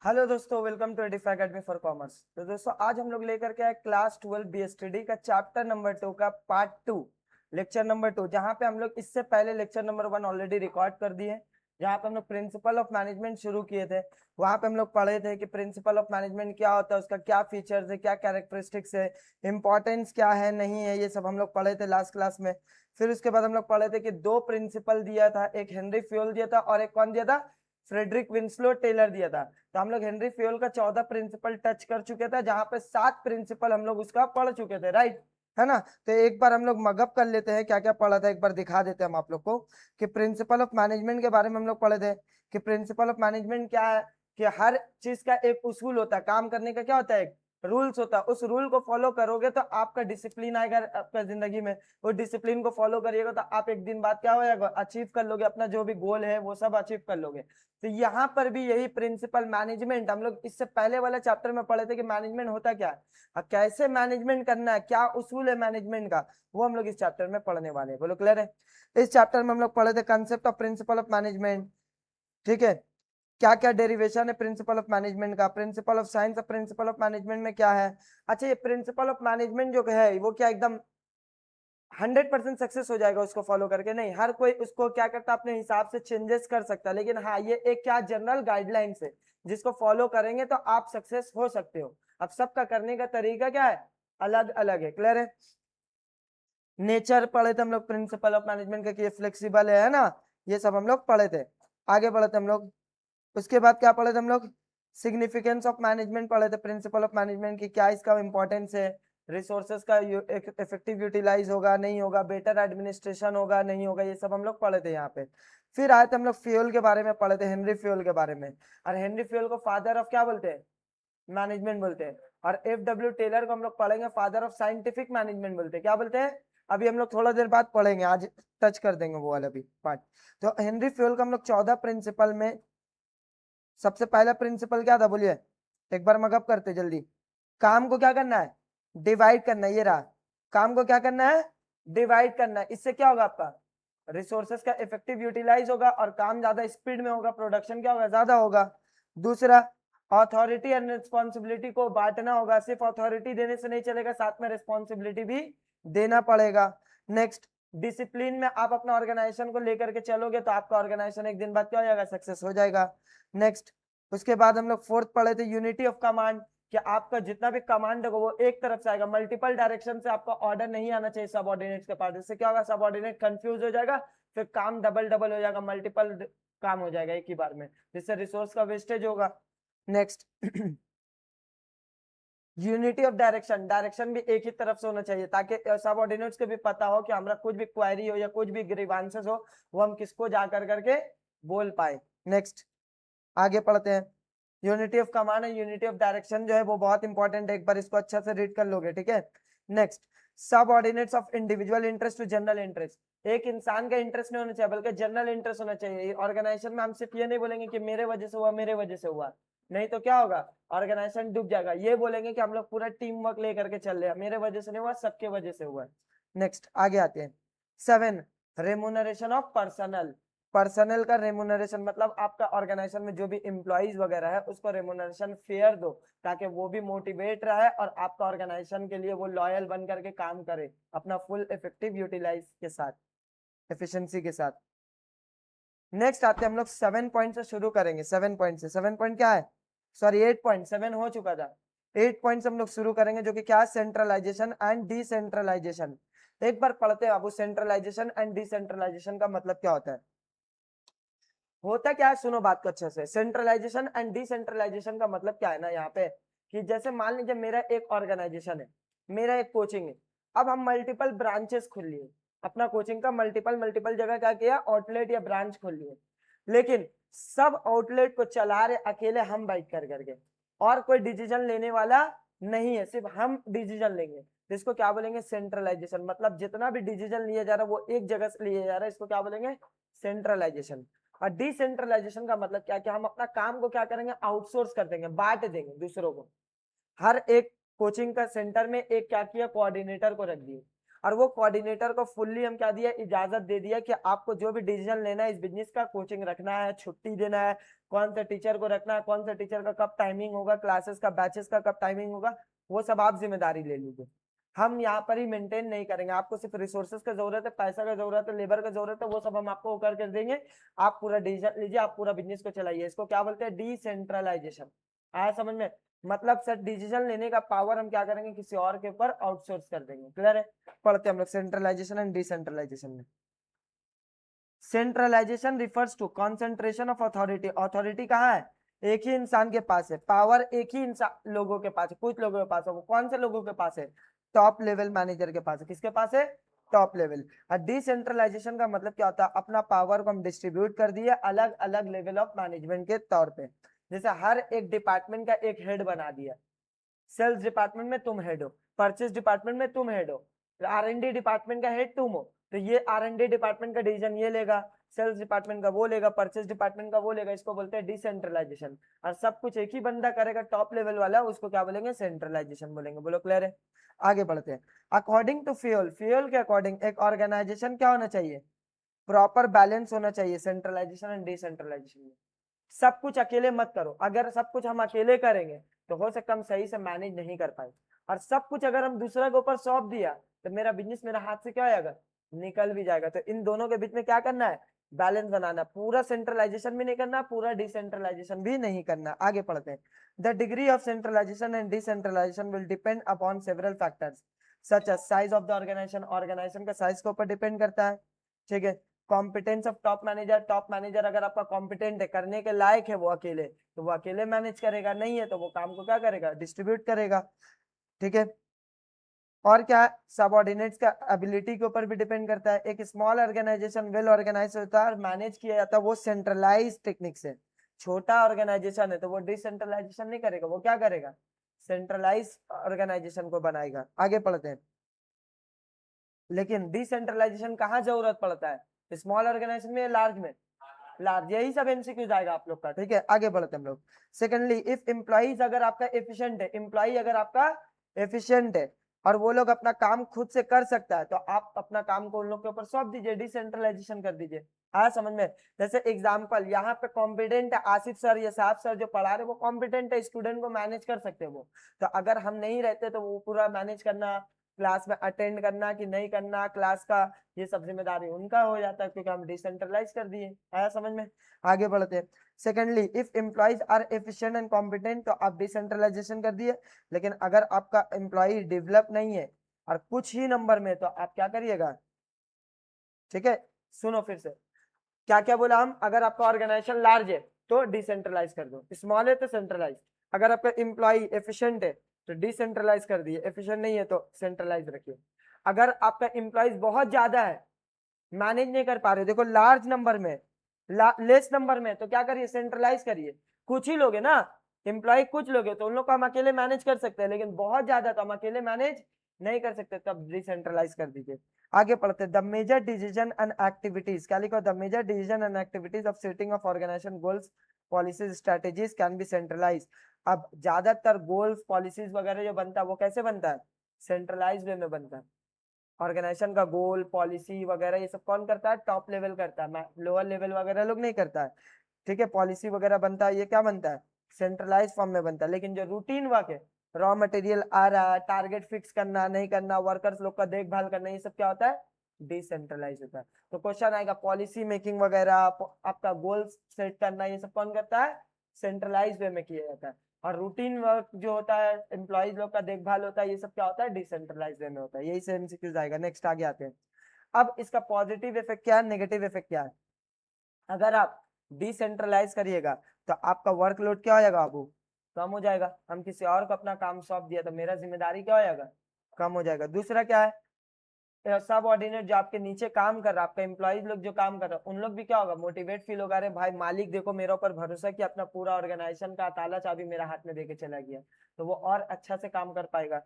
Hello दोस्तों, welcome to Edify Academy for commerce. तो दोस्तों आज हम लोग लेकर के आए क्लास 12 बीएसटीडी का चैप्टर नंबर 2 का पार्ट 2, लेक्चर नंबर 2, जहां पे हम लोग इससे पहले लेक्चर नंबर 1 ऑलरेडी रिकॉर्ड कर दिए। जहां पे हम लोग प्रिंसिपल ऑफ मैनेजमेंट शुरू किए थे। वहां पे हम लोग पढ़े थे कि प्रिंसिपल ऑफ मैनेजमेंट क्या होता है, उसका क्या फीचर्स है, क्या कैरेक्टरिस्टिक्स है, इंपॉर्टेंस क्या है, नहीं है, ये सब हम लोग पढ़े थे लास्ट क्लास में। फिर उसके बाद हम लोग पढ़े थे कि दो प्रिंसिपल दिया था, एक हेनरी फ्यूल दिया था और एक कौन दिया था, फ्रेडरिक विंसलो टेलर दिया था। तो हम लोग हेनरी फ्यूल का 14 प्रिंसिपल टच कर चुके थे, जहां पे 7 प्रिंसिपल हम लोग उसका पढ़ चुके थे, राइट है ना। तो एक बार हम लोग मगअप कर लेते हैं क्या क्या पढ़ा था, एक बार दिखा देते हैं हम आप लोग को कि प्रिंसिपल ऑफ मैनेजमेंट के बारे में हम लोग पढ़े थे कि प्रिंसिपल ऑफ मैनेजमेंट क्या है, कि हर चीज का एक उसूल होता है, काम करने का क्या होता है, एक रूल्स होता है। उस रूल को फॉलो करोगे तो आपका डिसिप्लिन आएगा आपका जिंदगी में। वो डिसिप्लिन को फॉलो करिएगा तो आप एक दिन बाद क्या हो जाएगा, अचीव कर लोगे, अपना जो भी गोल है वो सब अचीव कर लोगे। तो यहाँ पर भी यही प्रिंसिपल मैनेजमेंट, हम लोग इससे पहले वाले चैप्टर में पढ़े थे कि मैनेजमेंट होता क्या है और कैसे मैनेजमेंट करना है, क्या उसूल है मैनेजमेंट का, वो हम लोग इस चैप्टर में पढ़ने वाले हैं। बोलो क्लियर है। इस चैप्टर में हम लोग पढ़े थे concept of principle of management, ठीक है। क्या क्या डेरिवेशन है प्रिंसिपल ऑफ मैनेजमेंट का, principle of science of principle of management में क्या है। अच्छा, ये प्रिंसिपल ऑफ मैनेजमेंट जो है वो क्या एकदम 100% सक्सेस हो जाएगा उसको फॉलो करके? नहीं, हर कोई उसको क्या करता है, अपने हिसाब से चेंजेस कर सकता है, लेकिन हाँ ये एक क्या जनरल गाइडलाइंस है जिसको फॉलो करेंगे तो आप सक्सेस हो सकते हो। अब सबका करने का तरीका क्या है, अलग अलग है। क्लियर है। नेचर पढ़े थे हम लोग प्रिंसिपल ऑफ मैनेजमेंट का कि ये फ्लेक्सिबल है ना, ये सब हम लोग पढ़े थे। आगे बढ़े थे हम लोग। उसके बाद क्या पढ़े थे हम लोग, सिग्निफिकेंस ऑफ मैनेजमेंट पढ़े थे, प्रिंसिपल ऑफ मैनेजमेंट की क्या इसका इंपॉर्टेंस है, रिसोर्सेज का इफेक्टिव यूटिलाइज होगा नहीं होगा, बेटर एडमिनिस्ट्रेशन होगा नहीं होगा, ये सब हम लोग पढ़े थे यहाँ पे। फिर आए थे हम लोग फ्यूल के बारे में पढ़े थे, हेनरी फ्यूल के बारे में। और हेनरी फ्यूल को फादर ऑफ क्या बोलते हैं, मैनेजमेंट बोलते हैं। और एफ डब्ल्यू टेलर को हम लोग पढ़ेंगे फादर ऑफ साइंटिफिक मैनेजमेंट बोलते हैं, क्या बोलते हैं, अभी हम लोग थोड़ा देर बाद पढ़ेंगे, आज टच कर देंगे वो वाला भी पार्ट। तो हेनरी फ्यूल का हम लोग 14 प्रिंसिपल में सबसे पहला प्रिंसिपल क्या था बोलिए, एक बार मगअप करते जल्दी। काम को क्या करना है, डिवाइड करना है, ये रहा। काम को क्या करना है, डिवाइड करना है। इससे क्या होगा, आपका रिसोर्सेस का इफेक्टिव यूटिलाइज होगा और काम ज्यादा स्पीड में होगा, प्रोडक्शन क्या होगा, ज्यादा होगा। दूसरा, अथॉरिटी एंड रिस्पॉन्सिबिलिटी को बांटना होगा, सिर्फ अथॉरिटी देने से नहीं चलेगा, साथ में रिस्पॉन्सिबिलिटी भी देना पड़ेगा। नेक्स्ट, डिसिप्लिन में आप अपना ऑर्गेनाइजेशन को लेकर के चलोगे तो आपका ऑर्गेनाइजेशन एक दिन बाद क्या हो जाएगा, सक्सेस हो जाएगा। नेक्स्ट, उसके बाद हम लोग फोर्थ पढ़े थे यूनिटी ऑफ कमांड, कि आपका जितना भी कमांड होगा वो एक तरफ से आएगा, मल्टीपल डायरेक्शन से आपका ऑर्डर नहीं आना चाहिए सबऑर्डिनेट्स के पास। इससे क्या होगा, सबऑर्डिनेट कंफ्यूज हो जाएगा, फिर काम डबल डबल हो जाएगा, मल्टीपल काम हो जाएगा एक ही बार में, जिससे रिसोर्स का वेस्टेज होगा। Next, unity of direction, direction भी एक ही तरफ से होना चाहिए ताकि सबऑर्डिनेट्स को भी पता हो कि हमारा कुछ भी क्वेरी हो या कुछ भी ग्रीवांसेस हो वो हम किसको जाकर करके बोल पाए। नेक्स्ट, आगे पढ़ते हैं। Unity of command and unity of direction जो है वो बहुत इंपॉर्टेंट है, एक बार इसको अच्छा से रीड कर लोगे, ठीक है। Next, subordinates of individual interest to general interest, एक इंसान का इंटरेस्ट नहीं होना चाहिए बल्कि जनरल इंटरेस्ट होना चाहिए। ऑर्गेनाइजेशन में हम सिर्फ ये नहीं बोलेंगे कि मेरे वजह से हुआ, मेरे वजह से हुआ, नहीं तो क्या होगा, ऑर्गेनाइजेशन डूब जाएगा। ये बोलेंगे कि हम लोग पूरा टीम वर्क लेकर के चल रहे हैं, मेरे वजह से नहीं हुआ, सबके वजह से हुआ। नेक्स्ट, आगे आते हैं। 7, रेमुनरेशन ऑफ पर्सनल, पर्सनल का रेमुनरेशन मतलब आपका ऑर्गेनाइजेशन में जो भी एम्प्लॉइज वगैरह है उसको रेमुनरेशन फेयर दो, ताकि वो भी मोटिवेट रहे और आपका ऑर्गेनाइजेशन के लिए वो लॉयल बन करके काम करे अपना फुल इफेक्टिव यूटिलाइज के साथ, एफिशिएंसी के साथ। नेक्स्ट आते हैं हम लोग 7 पॉइंट से शुरू करेंगे, 7 पॉइंट से। 7 पॉइंट क्या है, सॉरी 8 पॉइंट, 7 हो चुका था। 8 पॉइंट हम लोग शुरू करेंगे जो कि क्या है, सेंट्रलाइजेशन एंड डिसेंट्रलाइजेशन। एक बार पढ़ते हैं बाबू, सेंट्रलाइजेशन एंड डिसेंट्रलाइजेशन का मतलब क्या होता है। होता क्या है, सुनो बात को अच्छे से। सेंट्रलाइजेशन एंड डिसेंट्रलाइजेशन का मतलब क्या है ना, यहाँ पे कि जैसे मान लीजिए मेरा एक ऑर्गेनाइजेशन है, मेरा एक कोचिंग है, अब हम मल्टीपल ब्रांचेस खोल लिए, अपना कोचिंग का मल्टीपल मल्टीपल जगह क्या किया, आउटलेट या ब्रांच खोल लिए, लेकिन सब आउटलेट को चला रहे अकेले हम बैठ कर करके, और कोई डिसीजन लेने वाला नहीं है, सिर्फ हम डिसीजन लेंगे। तो इसको क्या बोलेंगे, सेंट्रलाइजेशन। मतलब जितना भी डिसीजन लिया जा रहा है वो एक जगह से लिया जा रहा है, इसको क्या बोलेंगे, सेंट्रलाइजेशन। और डिसेंट्रलाइजेशन का मतलब क्या, कि हम अपना काम को क्या करेंगे, आउटसोर्स कर देंगे, बांट देंगे दूसरों को। हर एक कोचिंग का सेंटर में एक क्या किया, कोऑर्डिनेटर को रख दिए। और वो कोऑर्डिनेटर को फुल्ली हम क्या दिया, इजाजत दे दिया कि आपको जो भी डिसीजन लेना है इस बिजनेस का, कोचिंग रखना है, छुट्टी देना है, कौन सा टीचर को रखना है, कौन सा टीचर का कब टाइमिंग होगा, क्लासेस का, बैचेस का कब टाइमिंग होगा, वो सब आप जिम्मेदारी ले लीजिए। हम यहाँ पर ही मेंटेन नहीं करेंगे, आपको सिर्फ रिसोर्सेज का जरूरत है, पैसा का जरूरत है, लेबर का जरूरत है, वो सब हम आपको करके देंगे। आप पूरा डिसीजन लीजिए, आप पूरा बिजनेस को चलाइए। इसको क्या बोलते हैं, डिसेंट्रलाइजेशन। आया समझ में? मतलब सर डिसीजन लेने का पावर हम क्या करेंगे, किसी और के ऊपर आउटसोर्स कर देंगे। क्लियर है? पढ़ते हम लोग सेंट्रलाइजेशन एंड डिसेंट्रलाइजेशन में। Centralisation refers to concentration of authority. Authority कहाँ है, एक ही इंसान के पास है, पावर एक ही इंसान लोगों के पास है, कुछ लोगों के पास है। वो कौन से लोगों के पास है, टॉप लेवल मैनेजर के पास है। किसके पास है, टॉप लेवल। और डिसेंट्रलाइजेशन का मतलब क्या होता है, अपना पावर को हम डिस्ट्रीब्यूट कर दिए अलग अलग लेवल ऑफ मैनेजमेंट के तौर पे। जैसे हर एक डिपार्टमेंट का एक हेड बना दिया, सेल्स डिपार्टमेंट में तुम हेड हो, परचेज डिपार्टमेंट में तुम हेड हो, R&D डिपार्टमेंट का हेड तुम हो, तो ये R&D डिपार्टमेंट का डिसीजन ये लेगा, सेल्स डिपार्टमेंट का वो लेगा, परचेज डिपार्टमेंट का वो लेगा। इसको बोलते हैं डिसेंट्रलाइजेशन। और सब कुछ एक ही बंदा करेगा, टॉप लेवल वाला, उसको क्या बोलेंगे, सेंट्रलाइजेशन बोलेंगे। बोलो क्लियर है? आगे बढ़ते हैं। अकॉर्डिंग टू फ्यूल, फ्यूल के अकॉर्डिंग एक ऑर्गेनाइजेशन क्या होना चाहिए, प्रॉपर बैलेंस होना चाहिए सेंट्रलाइजेशन एंड डिसेंट्रलाइजेशन में। सब कुछ अकेले मत करो, अगर सब कुछ हम अकेले करेंगे तो हो सकता है हम सही से मैनेज नहीं कर पाए। और सब कुछ अगर हम दूसरे के ऊपर सौंप दिया तो मेरा बिजनेस मेरा हाथ से क्या हो जाएगा, निकल भी जाएगा। तो इन दोनों के बीच में क्या करना है, बैलेंस बनाना। पूरा सेंट्रलाइजेशन भी नहीं करना, पूरा डिसेंट्रलाइजेशन भी नहीं करना। आगे पढ़ते हैं। The degree of centralisation and decentralisation will depend upon several factors such as size of the organisation, organisation का साइज के ऊपर डिपेंड करता है। ठीक है। Competence of top manager, top manager अगर आपका कॉम्पिटेंट है, करने के लायक है वो अकेले, तो वो अकेले मैनेज करेगा, नहीं है तो वो काम को क्या करेगा, डिस्ट्रीब्यूट करेगा। ठीक है। और क्या, सबऑर्डिनेट्स का एबिलिटी के ऊपर भी डिपेंड करता है। एक स्मॉल ऑर्गेनाइजेशन वेल ऑर्गेनाइज होता है और मैनेज किया जाता है वो सेंट्रलाइज टेक्निक से। छोटा ऑर्गेनाइजेशन है तो वो डिसेंट्रलाइजेशन नहीं करेगा, वो क्या करेगा, सेंट्रलाइज ऑर्गेनाइजेशन को बनाएगा। आगे पढ़ते हैं। लेकिन डिसेंट्रलाइजेशन कहाँ जरूरत पड़ता है, स्मॉल ऑर्गेनाइजेशन में, लार्ज में, लार्ज। यही सब एमसीक्यू आएगा आप लोग का। ठीक है, आगे बढ़ते हैं हम लोग। सेकेंडली, इफ एम्प्लॉइज अगर आपका एफिशिएंट है, एम्प्लॉई अगर आपका एफिशिएंट है और वो लोग अपना काम खुद से कर सकता है, तो आप अपना काम को उन लोग के ऊपर सौंप दीजिए, डिसेंट्रलाइजेशन कर दीजिए। आया समझ में? जैसे एग्जांपल यहाँ पे कॉम्पिटेंट है आसिफ सर या साहब सर जो पढ़ा रहे, वो कॉम्पिटेंट है, स्टूडेंट को मैनेज कर सकते हैं वो। तो अगर हम नहीं रहते तो वो पूरा मैनेज करना, क्लास में अटेंड करना कि नहीं करना, क्लास का ये सब जिम्मेदारी उनका हो जाता है, क्योंकि हम डिसेंट्रलाइज कर दिए। आया समझ में? आगे बढ़ते हैं। Secondly, if employees are efficient and competent, तो आप डिसेंट्रलाइजेशन कर दिए। लेकिन अगर आपका एम्प्लॉय डेवलप नहीं है और कुछ ही नंबर में, तो आप क्या करिएगा। ठीक है, सुनो फिर से, क्या क्या बोला हम, अगर आपका ऑर्गेनाइजेशन लार्ज है तो डिसेंट्रलाइज कर दो, स्मॉल है तो सेंट्रलाइज। अगर आपका एम्प्लॉय एफिशिएंट है तो डिसेंट्रलाइज कर दिए, एफिशिएंट नहीं है तो सेंट्रलाइज रखिए। अगर आपका एम्प्लॉइज बहुत ज्यादा है, मैनेज नहीं कर पा रहे, देखो लार्ज नंबर में, लेस नंबर में, तो क्या करिए, सेंट्रलाइज करिए। कुछ ही लोग है ना, एम्प्लॉय कुछ लोग है तो उन लोग को हम अकेले मैनेज कर सकते हैं, लेकिन बहुत ज्यादा तो हम अकेले मैनेज नहीं कर सकते, तब डिसेंट्रलाइज कर दीजिए। आगे पढ़ते हैं। The major decision and activities, क्या लिखा, the major decision and activities of setting of organisation goals policies strategies can be centralise. अब ज्यादातर गोल्स पॉलिसीज वगैरह जो बनता है वो कैसे बनता है, सेंट्रलाइज वे में बनता है। ऑर्गेनाइजेशन का गोल पॉलिसी वगैरह ये सब कौन करता है, टॉप लेवल करता है, लोअर लेवल वगैरह लोग नहीं करता है। ठीक है, पॉलिसी वगैरह बनता है, ये क्या बनता है, सेंट्रलाइज फॉर्म में बनता है। लेकिन जो रूटीन वर्क है, रॉ मटेरियल आ रहा है, टारगेट फिक्स करना नहीं करना, वर्कर्स लोग का देखभाल करना, ये सब क्या होता है, डिसेंट्रलाइज होता है। तो क्वेश्चन आएगा पॉलिसी मेकिंग वगैरह, आपका गोल सेट करना, ये सब कौन करता है, सेंट्रलाइज वे में किया जाता है। और रूटीन वर्क जो होता है, एम्प्लॉइज लोग का देखभाल होता है, ये सब क्या होता है, डिसेंट्रलाइज वे में होता है। यही से एमसीक्यूज आएगा। नेक्स्ट आगे आते हैं। अब इसका पॉजिटिव इफेक्ट क्या है, नेगेटिव इफेक्ट क्या है। अगर आप डिसेंट्रलाइज करिएगा तो आपका वर्कलोड क्या हो जाएगा बाबू, कम हो जाएगा। हम किसी और को अपना काम सौंप दिया तो मेरा जिम्मेदारी क्या हो जाएगा, कम हो जाएगा। दूसरा क्या है, सब ऑर्डिनेट जो आपके नीचे काम कर रहा है, आपका एम्प्लॉइज लोग जो काम कर रहा है, उन लोग भी क्या होगा, मोटिवेट फील होगा, अरे भाई मालिक देखो मेरे ऊपर भरोसा कि अपना पूरा ऑर्गेनाइजेशन का ताला चाबी मेरा हाथ में देके चला गया, तो वो और अच्छा से काम कर पाएगा।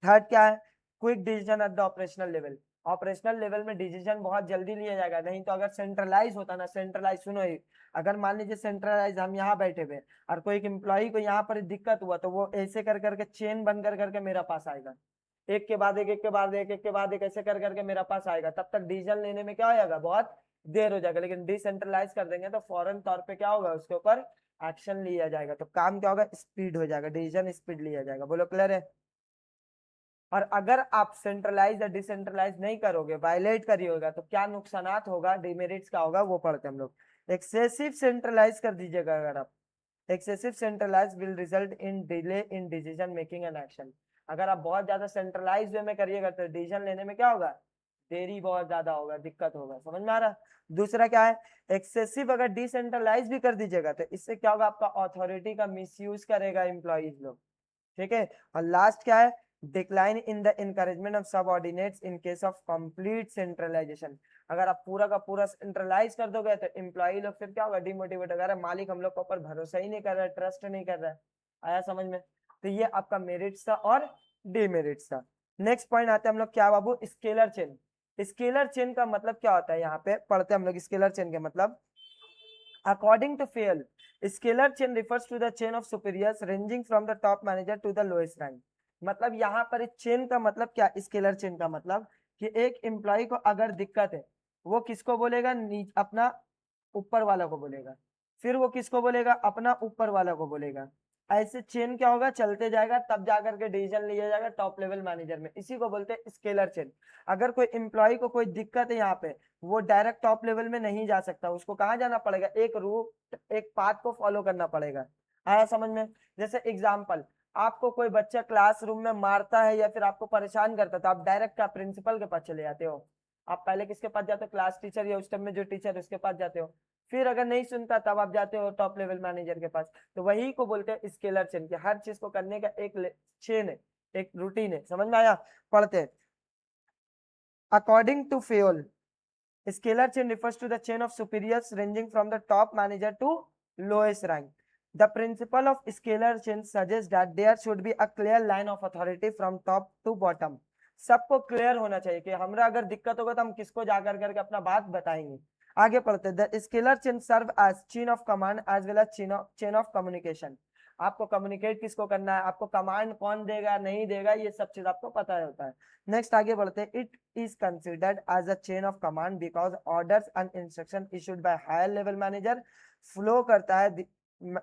थर्ड क्या है, quick decision at the operational level. Operational level में डिसीजन बहुत जल्दी लिया जाएगा। नहीं तो अगर सेंट्रलाइज होता ना, सेंट्रलाइज सुनो, अगर मान लीजिए सेंट्रलाइज हम यहाँ बैठे हुए और कोई एक एम्प्लॉय को यहाँ पर दिक्कत हुआ, तो वो ऐसे कर करके चेन बन कर करके मेरा पास आएगा, एक के बाद एक, एक के बाद एक, एक के बाद एक, ऐसे कर करके मेरा पास आएगा, तब तक डिसीजन लेने में क्या हो जाएगा, बहुत देर हो जाएगा। लेकिन डिसेंट्रलाइज कर देंगे तो फौरन तौर पे क्या होगा, उसके ऊपर एक्शन लिया जाएगा, तो काम क्या होगा, स्पीड हो जाएगा, डिसीजन स्पीड लिया जाएगा। बोलो क्लियर है। और अगर आप सेंट्रलाइज या डिसेंट्रलाइज नहीं करोगे, वायलेट करिएगा, तो क्या नुकसानात होगा, डिमेरिट्स क्या होगा, वो पढ़ते हम लोग। एक्सेसिव सेंट्रलाइज कर दीजिएगा अगर आप, excessive centralise will result in delay in decision making and action. अगर आप बहुत ज्यादा सेंट्रलाइज वे में करिएगा तो डिसीजन लेने में क्या होगा, देरी बहुत ज्यादा होगा, दिक्कत होगा। समझ में आ रहा। दूसरा क्या है, एक्सेसिव अगर डिसेंट्रलाइज भी कर दीजिएगा तो इससे क्या होगा, आपका अथॉरिटी का मिसयूज करेगा एम्प्लॉइज लोग, ठीक है। और लास्ट क्या है, decline in the encouragement of subordinates in case of complete centralisation. अगर आप पूरा का पूरा सेंट्रलाइज कर दोगे तो एम्प्लॉई लोग फिर क्या होगा, डिमोटिवेट होगा, मालिक हम लोग के ऊपर भरोसा ही नहीं कर रहा है, ट्रस्ट नहीं कर रहा है। आया समझ में। तो ये आपका मेरिट्स था और डिमेरिट्स था। नेक्स्ट पॉइंट आते हैं हम लोग, क्या बाबू, स्केलर चेन। स्केलर चेन का मतलब क्या होता है, यहाँ पे पढ़ते हैं हम लोग स्केलर चेन के मतलब। According to Fayol, scalar chain refers to the chain of superiors ranging from the top manager to the lowest rank. मतलब यहाँ पर चेन का मतलब क्या, स्केलर चेन का मतलब कि एक एम्प्लॉय को अगर दिक्कत है, वो किसको बोलेगा, अपना ऊपर वाला को बोलेगा, फिर वो किसको बोलेगा, अपना ऊपर वाला को बोलेगा। ऐसे चेन क्या होगा, चलते जाएगा, तब जाकर के डिसीजन लिया जाएगा टॉप लेवल मैनेजर में। इसी को बोलते हैं स्केलर चेन। अगर कोई एम्प्लॉय को कोई दिक्कत है यहाँ पे, वो डायरेक्ट टॉप लेवल में नहीं जा सकता, उसको कहाँ जाना पड़ेगा, एक रूट, एक पाथ को फॉलो करना पड़ेगा। आया समझ में। जैसे एग्जाम्पल, आपको कोई बच्चा क्लासरूम में मारता है या फिर आपको परेशान करता है, तो आप डायरेक्ट क्या प्रिंसिपल के पास चले जाते हो। आप पहले किसके पास जाते हो, क्लास टीचर या उस टाइम में जो टीचर उसके पास जाते हो। फिर अगर नहीं सुनता तब आप जाते हो टॉप लेवल मैनेजर के पास। तो वही को बोलते हैं स्केलर चेन, कि हर चीज को करने का एक चेन है, एक रूटीन है। समझ में आया। पढ़ते हैं। According to Fayol, scalar chain refers to the chain of superiors ranging from the top manager to lowest rank. The principle of scalar chain suggests that there should be a clear line of authority from top to bottom. सबको clear होना चाहिए कि हमरा अगर दिक्कत होगा तो हम किसको जाकर करके अपना बात बताएंगे। आगे पढ़ते हैं। The scalar chain serve as chain of command as well as chain of communication. आपको कम्युनिकेट किसको करना है, आपको कमांड कौन देगा नहीं देगा, ये सब चीज आपको पता होता है। नेक्स्ट आगे बढ़ते हैं। It is considered as a chain of command because orders and instruction issued by higher level manager flow करता है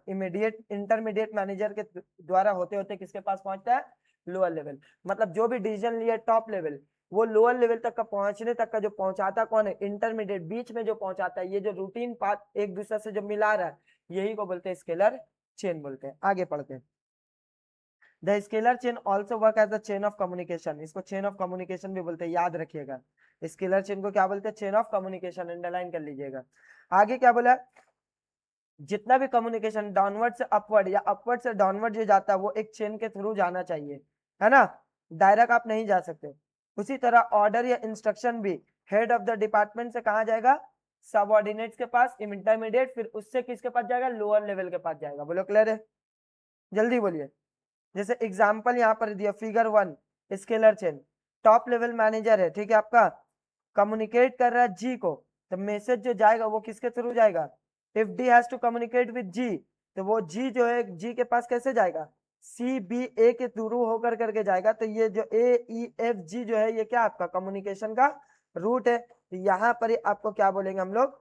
इमीडिएट इंटरमीडिएट मैनेजर के द्वारा होते होते किसके पास पहुंचता है, लोअर लेवल। मतलब जो भी डिसीजन लिया टॉप लेवल, वो लोअर लेवल तक का पहुंचने तक का जो पहुंचाता कौन है, इंटरमीडिएट, बीच में जो पहुंचाता है। ये जो रूटीन पाथ एक दूसरे से जो मिला रहा है, यही को बोलते हैं स्केलर चेन बोलते हैं। आगे पढ़ते हैं। The scalar chain also work as the chain of communication. इसको चेन ऑफ कम्युनिकेशन भी बोलते हैं, याद रखिएगा। स्केलर चेन को क्या बोलते हैं, चेन ऑफ कम्युनिकेशन, अंडरलाइन कर लीजिएगा। आगे क्या बोला, जितना भी कम्युनिकेशन डाउनवर्ड से अपवर्ड या अपवर्ड से डाउनवर्ड जो जाता है, वो एक चेन के थ्रू जाना चाहिए, है ना। डायरेक्ट आप नहीं जा सकते। उसी तरह ऑर्डर या इंस्ट्रक्शन भी हेड ऑफ द डिपार्टमेंट से कहा जाएगा, सबऑर्डिनेट्स के पास, इंटरमीडिएट, फिर उससे किसके पास जाएगा, लोअर लेवल के पास जाएगा। बोलो क्लियर है, जल्दी बोलिए। जैसे एग्जाम्पल यहाँ पर दिया figure 1, scalar chain. Top level manager है, ठीक है, आपका कम्युनिकेट कर रहा है जी को, तो मैसेज जो जाएगा वो किसके थ्रू जाएगा, if D has to communicate with G, तो वो जी जो है जी के पास कैसे जाएगा, सी बी ए के थ्रू होकर करके जाएगा। तो ये जो ए ई एफ जी जो है, ये क्या आपका कम्युनिकेशन का रूट है। तो यहाँ पर आपको क्या बोलेंगे हम लोग,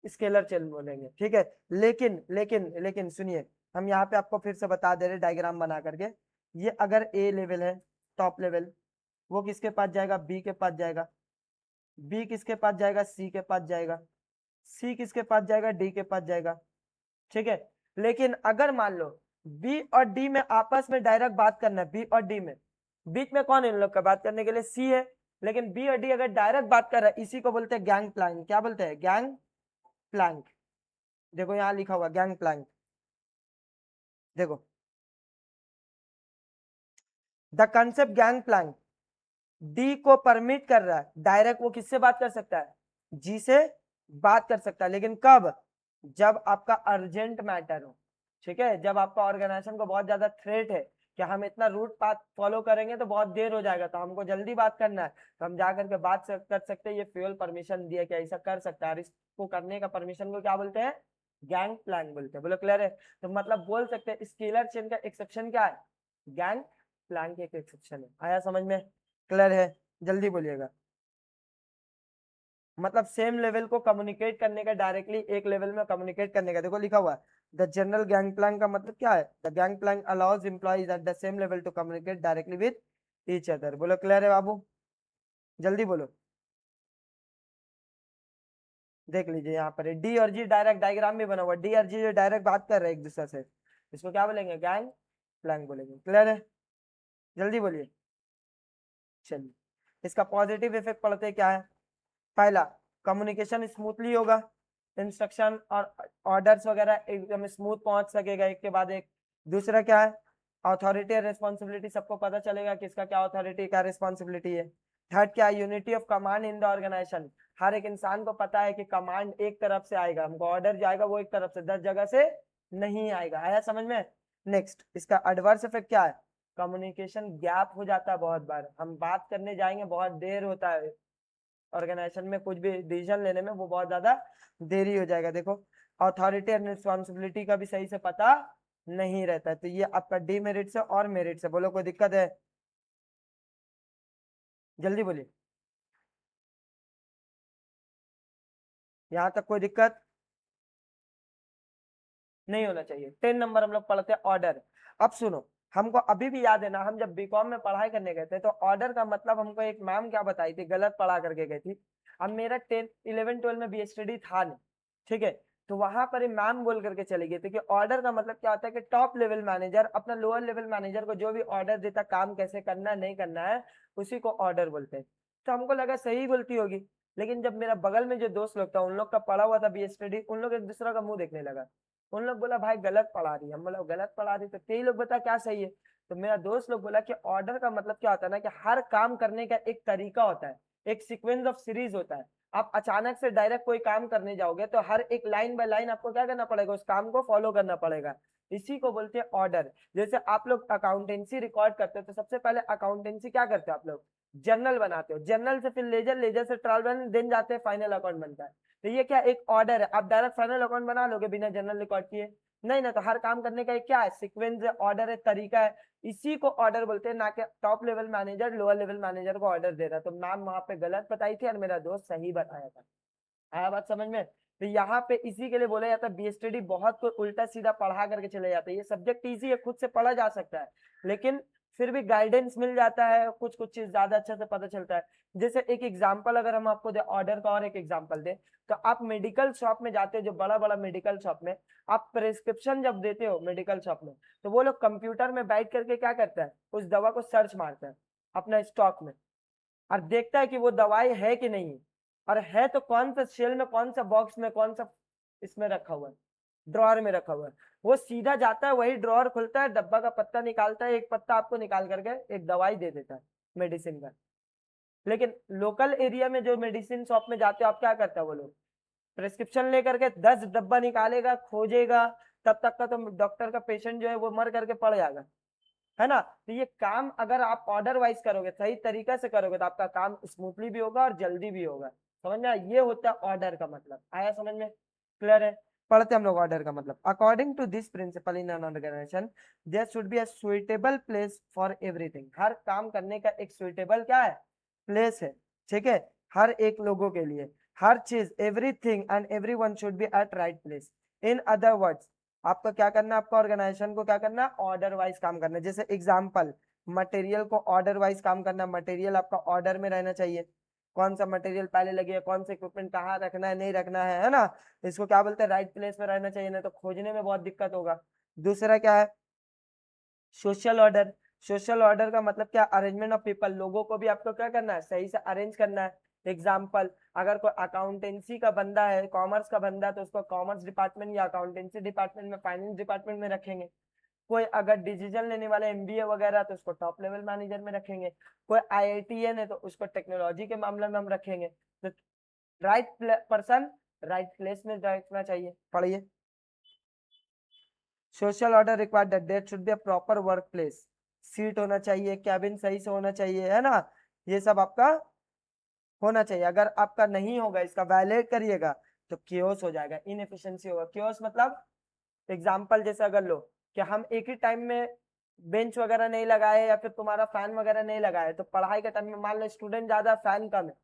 स्केलर चेन बोलेंगे, ठीक है। लेकिन लेकिन लेकिन सुनिए, हम यहाँ पे आपको फिर से बता दे रहे डायग्राम बना करके। ये अगर ए लेवल है, टॉप लेवल, वो किसके पास जाएगा, बी के पास जाएगा, बी किसके पास जाएगा, सी के पास जाएगा, सी किसके पास जाएगा, डी के पास जाएगा, ठीक है। लेकिन अगर मान लो बी और डी में आपस में डायरेक्ट बात करना है, बी और डी में, बीच में कौन है इन लोग का बात करने के लिए, सी है। लेकिन बी और डी अगर डायरेक्ट बात कर रहा है, इसी को बोलते हैं गैंग प्लैंक। क्या बोलते हैं, गैंग प्लैंक। देखो यहाँ लिखा हुआ गैंग प्लैंक, देखो the concept gang plank D को परमिट कर रहा है डायरेक्ट, वो किससे बात कर सकता है, जी से बात कर सकता है। लेकिन कब, जब आपका अर्जेंट मैटर हो, ठीक है, जब आपका ऑर्गेनाइजेशन को बहुत ज्यादा थ्रेट है कि हम इतना रूट पाथ फॉलो करेंगे तो बहुत देर हो जाएगा, तो हमको जल्दी बात करना है, तो हम जाकर के बात कर सकते हैं। ये फ्यूल परमिशन दिया कि ऐसा कर सकता है, इसको करने का परमिशन को क्या बोलते हैं, गैंग प्लान बोलते हैं। बोलो क्लियर है। तो मतलब बोल सकते हैं स्केलर चेन का एक्सेप्शन क्या है, गैंग प्लैंक एक एक्सेप्शन है। आया समझ में? क्लियर है? जल्दी बोलिएगा। मतलब सेम लेवल को कम्युनिकेट करने का, डायरेक्टली एक लेवल में कम्युनिकेट करने का। देखो लिखा हुआ है द जनरल गैंग प्लैंक का मतलब क्या है? The gang plank allows employees at the same level to communicate directly with each other. बोलो क्लियर है बाबू? जल्दी बोलो। देख लीजिए यहाँ पर डी और जी डायरेक्ट डायग्राम भी बना हुआ। डी और जी जो डायरेक्ट बात कर रहे हैं एक दूसरे से, इसको क्या बोलेंगे? गैंग प्लैंक बोलेंगे। क्लियर है? जल्दी बोलिए। चलिए, इसका पॉजिटिव इफेक्ट पढ़ते क्या है? पहला, कम्युनिकेशन स्मूथली होगा, इंस्ट्रक्शन और ऑर्डर्स वगैरह एकदम स्मूथ पहुंच सकेगा एक के बाद एक। दूसरा क्या है? अथॉरिटी और रिस्पॉन्सिबिलिटी, सबको पता चलेगा किसका क्या अथॉरिटी क्या रिस्पॉन्सिबिलिटी है। थर्ड क्या है? Unity of command in the organization, हर एक इंसान को पता है कि कमांड एक तरफ से आएगा, हमको ऑर्डर जाएगा वो एक तरफ से, 10 जगह से नहीं आएगा। आया समझ में? नेक्स्ट, इसका एडवर्स इफेक्ट क्या है? कम्युनिकेशन गैप हो जाता है बहुत बार, हम बात करने जाएंगे बहुत देर होता है ऑर्गेनाइजेशन में, कुछ भी डिसीजन लेने में वो बहुत ज्यादा देरी हो जाएगा। देखो, अथॉरिटी एंड रिस्पॉन्सिबिलिटी का भी सही से पता नहीं रहता है, तो ये आपका डीमेरिट से और मेरिट से। बोलो कोई दिक्कत है? जल्दी बोलिए। यहाँ तक कोई दिक्कत नहीं होना चाहिए। 10 नंबर हम लोग पढ़ते हैं ऑर्डर। अब सुनो, हमको अभी भी याद है ना, हम जब बीकॉम में पढ़ाई करने गए थे तो ऑर्डर का मतलब हमको एक मैम क्या बताई थी, गलत पढ़ा करके गई थी। अब मेरा 10 11 12 में बीएसटी था नहीं, ठीक है, तो वहां पर मैम बोल करके चली गई थी कि ऑर्डर का मतलब क्या होता है कि टॉप लेवल मैनेजर अपना लोअर लेवल मैनेजर को जो भी ऑर्डर देता, काम कैसे करना है नहीं करना है, उसी को ऑर्डर बोलते हैं। तो हमको लगा सही बोलती होगी, लेकिन जब मेरा बगल में जो दोस्त लोग था उन लोग का पढ़ा हुआ था बीएसटी, उन लोग एक दूसरे का मुंह देखने लगा। उन लोग बोला भाई गलत पढ़ा रही है, हम बोला गलत पढ़ा रही तो कई लोग बता क्या सही है। तो मेरा दोस्त लोग बोला कि ऑर्डर का मतलब क्या होता है ना, कि हर काम करने का एक तरीका होता है, एक सीक्वेंस ऑफ सीरीज होता है। आप अचानक से डायरेक्ट कोई काम करने जाओगे तो हर एक लाइन बाय लाइन आपको क्या करना पड़ेगा, उस काम को फॉलो करना पड़ेगा। इसी को बोलते हैं ऑर्डर। जैसे आप लोग अकाउंटेंसी रिकॉर्ड करते हो तो सबसे पहले अकाउंटेंसी क्या करते हो आप लोग? जर्नल बनाते हो, जर्नल से फिर लेजर, लेजर से ट्रायल बैलेंस, देन जाते हैं फाइनल अकाउंट बनता है। तो ये क्या एक ऑर्डर है? आप डायरेक्ट फाइनल अकाउंट बना लोगे बिना जनरल रिकॉर्ड किए? नहीं ना, तो हर काम करने का एक क्या है, सीक्वेंस है, ऑर्डर है, तरीका है। इसी को ऑर्डर बोलते हैं, ना कि top level manager lower level manager को ऑर्डर दे रहा। तो मैम वहां पे गलत बताई थी और मेरा दोस्त सही बताया था। आया बात समझ में? तो यहाँ पे इसी के लिए बोला जाता है बीएसटी बहुत कोई उल्टा सीधा पढ़ा करके चले जाते हैं। ये सब्जेक्ट इजी है, खुद से पढ़ा जा सकता है, लेकिन फिर भी गाइडेंस मिल जाता है, कुछ कुछ चीज ज्यादा अच्छे से पता चलता है। जैसे एक एग्जांपल अगर हम आपको दे ऑर्डर का, और एक एग्जांपल दे, तो आप मेडिकल शॉप में जाते हो, जो बड़ा बड़ा मेडिकल शॉप में आप प्रेस्क्रिप्शन जब देते हो मेडिकल शॉप में, तो वो लोग कंप्यूटर में बैठ करके क्या करता है, उस दवा को सर्च मारता है अपना स्टॉक में, और देखता है कि वो दवाई है कि नहीं है, और है तो कौन सा शेल में, कौन सा बॉक्स में, कौन सा इसमें रखा हुआ है, ड्रॉअर में रखा हुआ है। वो सीधा जाता है, वही ड्रॉअर खुलता है, डब्बा का पत्ता निकालता है, एक पत्ता आपको निकाल करके एक दवाई दे देता है मेडिसिन का। लेकिन लोकल एरिया में जो मेडिसिन शॉप में जाते हो आप, क्या करते हैं वो लोग, प्रेस्क्रिप्शन लेकर के 10 डब्बा निकालेगा, खोजेगा, तब तक का तो डॉक्टर का पेशेंट जो है वो मर करके पड़ जाएगा, है ना। तो ये काम अगर आप ऑर्डर वाइज करोगे, सही तरीका से करोगे, तो आपका काम स्मूथली भी होगा और जल्दी भी होगा। समझ में आया? ये होता है ऑर्डर का मतलब। आया समझ में? क्लियर है? पढ़ते हम लोग ऑर्डर का मतलब। According to this principle in an organization there should be a suitable place for everything. हर काम करने का एक सुइटेबल क्या है, प्लेस है, ठीक है, हर एक लोगों के लिए। हर चीज, everything and everyone should be at right place. In other words, आपका क्या करना है, आपका ऑर्गेनाइजेशन को क्या करना है, ऑर्डर वाइज काम करना है। जैसे एग्जांपल, मटेरियल को ऑर्डर वाइज काम करना, मटेरियल आपका ऑर्डर में रहना चाहिए, कौन सा मटेरियल पहले लगेगा, कौन सा इक्विपमेंट कहाँ रखना है नहीं रखना है ना। इसको क्या बोलते हैं, राइट प्लेस में रहना चाहिए, नहीं तो खोजने में बहुत दिक्कत होगा। दूसरा क्या है, सोशल ऑर्डर। सोशल ऑर्डर का मतलब क्या, अरेंजमेंट ऑफ पीपल, लोगों को भी आपको क्या करना है, सही से अरेंज करना है। एग्जाम्पल, अगर कोई अकाउंटेंसी का बंदा है, कॉमर्स का बंदा है, तो उसको कॉमर्स डिपार्टमेंट या अकाउंटेंसी डिपार्टमेंट में, फाइनेंस डिपार्टमेंट में रखेंगे। कोई अगर डिसीजन लेने वाले एमबीए वगैरह, तो उसको टॉप लेवल मैनेजर में रखेंगे। कोई आईआईटीएन है तो उसको टेक्नोलॉजी के मामले में हम रखेंगे। तो राइट पर्सन राइट प्लेस में रखना चाहिए। पढ़िए, social order required that there should be a proper work place, seat होना चाहिए, कैबिन सही से होना चाहिए, है ना, ये सब आपका होना चाहिए। अगर आपका नहीं होगा, इसका वायलेट करिएगा तो क्योस हो जाएगा, इनएफिशिएंसी होगा। क्योस मतलब एग्जाम्पल जैसे अगर लो कि हम एक ही टाइम में बेंच वगैरह नहीं लगाए या फिर तुम्हारा फैन वगैरह नहीं लगाए, तो पढ़ाई के टाइम में मान लो स्टूडेंट ज्यादा फैन कम है,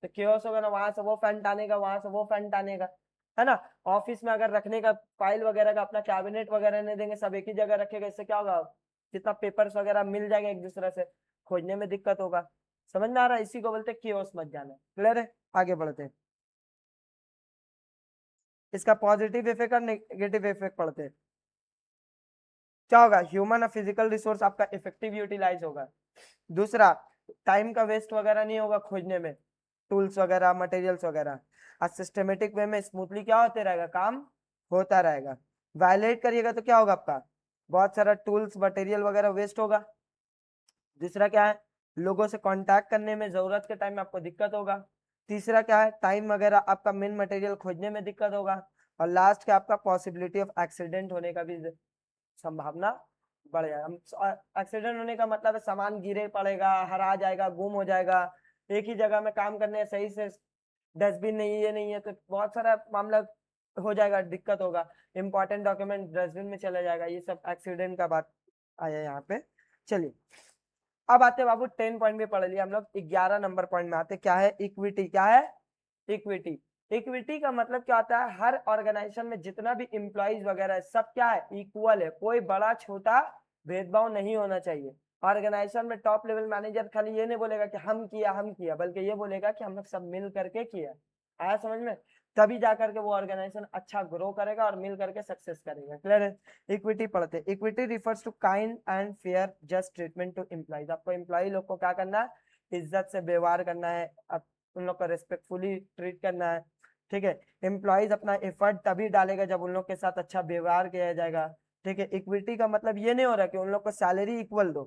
तो केओस होगा ना, वहां से वो फैन टानेगा, वहां से वो फैन टानेगा, है ना। ऑफिस में अगर रखने का फाइल वगैरह का अपना कैबिनेट वगैरह नहीं देंगे, सब एक ही जगह रखेगा, इससे क्या होगा, जितना पेपर्स वगैरह मिल जाएगा एक दूसरे से, खोजने में दिक्कत होगा। समझ में आ रहा है, इसी को बोलते हैं केओस मच जाना। क्लियर है, आगे बढ़ते हैं। इसका पॉजिटिव इफेक्ट और नेगेटिव इफेक्ट पढ़ते हैं। क्या होगा, ह्यूमन और फिजिकल रिसोर्स आपका इफेक्टिव यूटिलाइज होगा। दूसरा, टाइम का वेस्ट वगैरह नहीं होगा खोजने में, टूल्स वगैरह मटेरियल्स वगैरह, और सिस्टमेटिक वे में स्मूथली क्या होते रहेगा, काम होता रहेगा। वायलेट करिएगा तो क्या होगा, आपका बहुत सारा टूल्स मटेरियल वगैरह वेस्ट होगा। दूसरा क्या है, लोगों से कांटेक्ट करने में जरूरत के टाइम में आपको दिक्कत होगा। तीसरा क्या है, टाइम वगैरह आपका मेन मटेरियल खोजने में दिक्कत होगा। और लास्ट क्या, आपका पॉसिबिलिटी ऑफ एक्सीडेंट होने का भी संभावना बढ़ जाएगा। हम एक्सीडेंट होने का मतलब है सामान गिरे पड़ेगा, हरा जाएगा, गुम हो जाएगा, एक ही जगह में काम करने सही से डस्टबिन नहीं है, ये नहीं है, तो बहुत सारा मामला हो जाएगा, दिक्कत होगा। इंपॉर्टेंट डॉक्यूमेंट डस्टबिन में चला जाएगा, ये सब एक्सीडेंट का बात आया यहाँ पे। चलिए अब आते बाबू, 10 पॉइंट भी पढ़ लिया हम लोग, 11 नंबर पॉइंट में आते, क्या है, इक्विटी। क्या है, इक्विटी। इक्विटी का मतलब क्या होता है, हर ऑर्गेनाइजेशन में जितना भी इम्प्लॉइज वगैरह है, सब क्या है, इक्वल है, कोई बड़ा छोटा भेदभाव नहीं होना चाहिए। ऑर्गेनाइजेशन में टॉप लेवल मैनेजर खाली ये नहीं बोलेगा कि हम किया, बल्कि ये बोलेगा कि हम लोग सब मिल करके किया। आया समझ में, तभी जाकर के वो ऑर्गेनाइजेशन अच्छा ग्रो करेगा और मिल करके सक्सेस करेगा। क्लियर है, इक्विटी पढ़ते। Equity refers to kind and fair just treatment to employees. आपको एम्प्लॉय लोग को क्या करना है, इज्जत से व्यवहार करना है, उन लोग को रेस्पेक्टफुली ट्रीट करना है। ठीक है, एम्प्लॉइज अपना एफर्ट तभी डालेगा जब उन लोग के साथ अच्छा व्यवहार किया जाएगा। ठीक है, इक्विटी का मतलब ये नहीं हो रहा कि उन लोग को सैलरी इक्वल दो,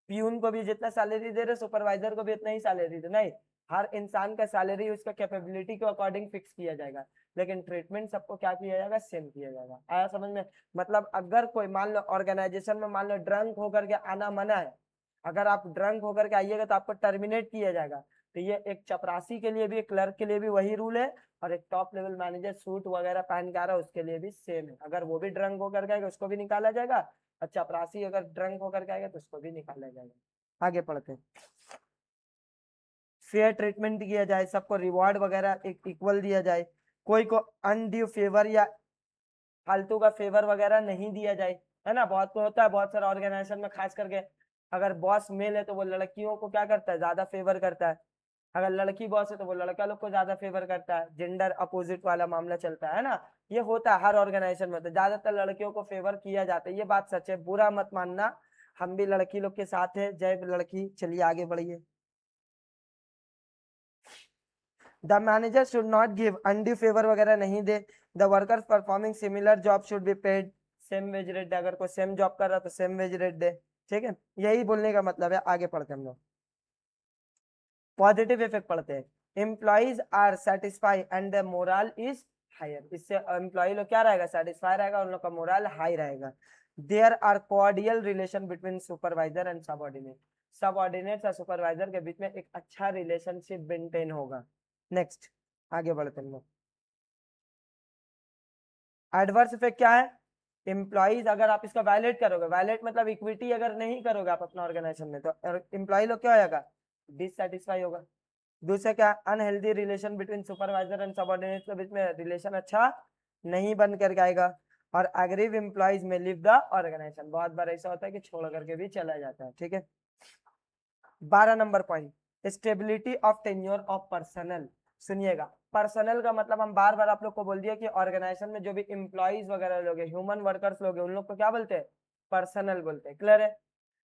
पीयून को भी जितना सैलरी दे रहे, सुपरवाइजर को भी उतना ही सैलरी दे, नहीं, हर इंसान का सैलरी उसका कैपेबिलिटी के अकॉर्डिंग फिक्स किया जाएगा, लेकिन ट्रीटमेंट सबको क्या किया जाएगा, सेम किया जाएगा। आया समझ में, मतलब अगर कोई मान लो ऑर्गेनाइजेशन में मान लो ड्रंक होकर के आना मना है, अगर आप ड्रंक होकर के आइएगा तो आपको टर्मिनेट किया जाएगा। तो ये एक चपरासी के लिए भी, एक क्लर्क के लिए भी वही रूल है, और एक टॉप लेवल मैनेजर सूट वगैरह पहन के आ रहा है उसके लिए भी सेम है। अगर वो भी ड्रंक होकर के आएगा उसको भी निकाला जाएगा, और चपरासी अगर ड्रंक होकर के आएगा तो उसको भी निकाला जाएगा। आगे पढ़ते हैं। फेयर ट्रीटमेंट किया जाए, सबको रिवॉर्ड वगैरह एक इक्वल दिया जाए, कोई को अनड्यू फेवर या फालतू का फेवर वगैरह नहीं दिया जाए, है ना। बहुत को होता है, बहुत सारे ऑर्गेनाइजेशन में खास करके अगर बॉस मेल है तो वो लड़कियों को क्या करता है, ज्यादा फेवर करता है, अगर लड़की बॉस है तो वो लड़का लोग को ज्यादा फेवर करता है, जेंडर अपोजिट वाला मामला चलता है ना। ये होता है हर ऑर्गेनाइजेशन में, तो ज्यादातर लड़कियों को फेवर किया जाता है, ये बात सच है, बुरा मत मानना, हम भी लड़की लोग के साथ है, जय लड़की। चलिए आगे बढ़िए। The manager should not give undue favour वगैरह नहीं दे। The workers performing similar job should be paid same wage rate दे, अगर कोई सेम जॉब कर रहा है तो सेम वेज रेट दे। ठीक है, यही बोलने का मतलब है। आगे पढ़ते हम लोग, पॉजिटिव इफेक्ट पढ़ते हैं। Employees are satisfy and the morale is higher. इससे एम्प्लॉय लोग क्या रहेगा, सेटिस्फाई रहेगा, उन लोग का मोरल हाई रहेगा। There are cordial relation between supervisor and subordinate. Subordinate और सुपरवाइजर के बीच में एक अच्छा रिलेशनशिप मेंटेन होगा। नेक्स्ट, आगे बढ़ते हैं लोग। एडवर्स इफेक्ट क्या है, एम्प्लॉइज अगर आप इसका वायलेट करोगे, वायलेट मतलब इक्विटी अगर नहीं करोगे आप अपना ऑर्गेनाइजेशन में, तो एम्प्लॉय लोग क्या होगा, डिससेटिस्फाई होगा। दूसरा क्या, unhealthy relation between supervisor and subordinate के बीच में रिलेशन अच्छा नहीं बन करके आएगा। और एग्रीव एम्प्लॉइज में लिव द ऑर्गेनाइजेशन, बहुत बार ऐसा होता है कि छोड़ करके भी चला जाता है। ठीक है, 12 number point, stability of tenure of personal. सुनिएगा, पर्सनल का मतलब हम बार बार आप लोग को बोल दिया कि ऑर्गेनाइजेशन में जो भी एम्प्लॉइज वगैरह लोग हैं, ह्यूमन वर्कर्स लोग हैं, उन लोग को क्या बोलते हैं, पर्सनल बोलते हैं। क्लियर है,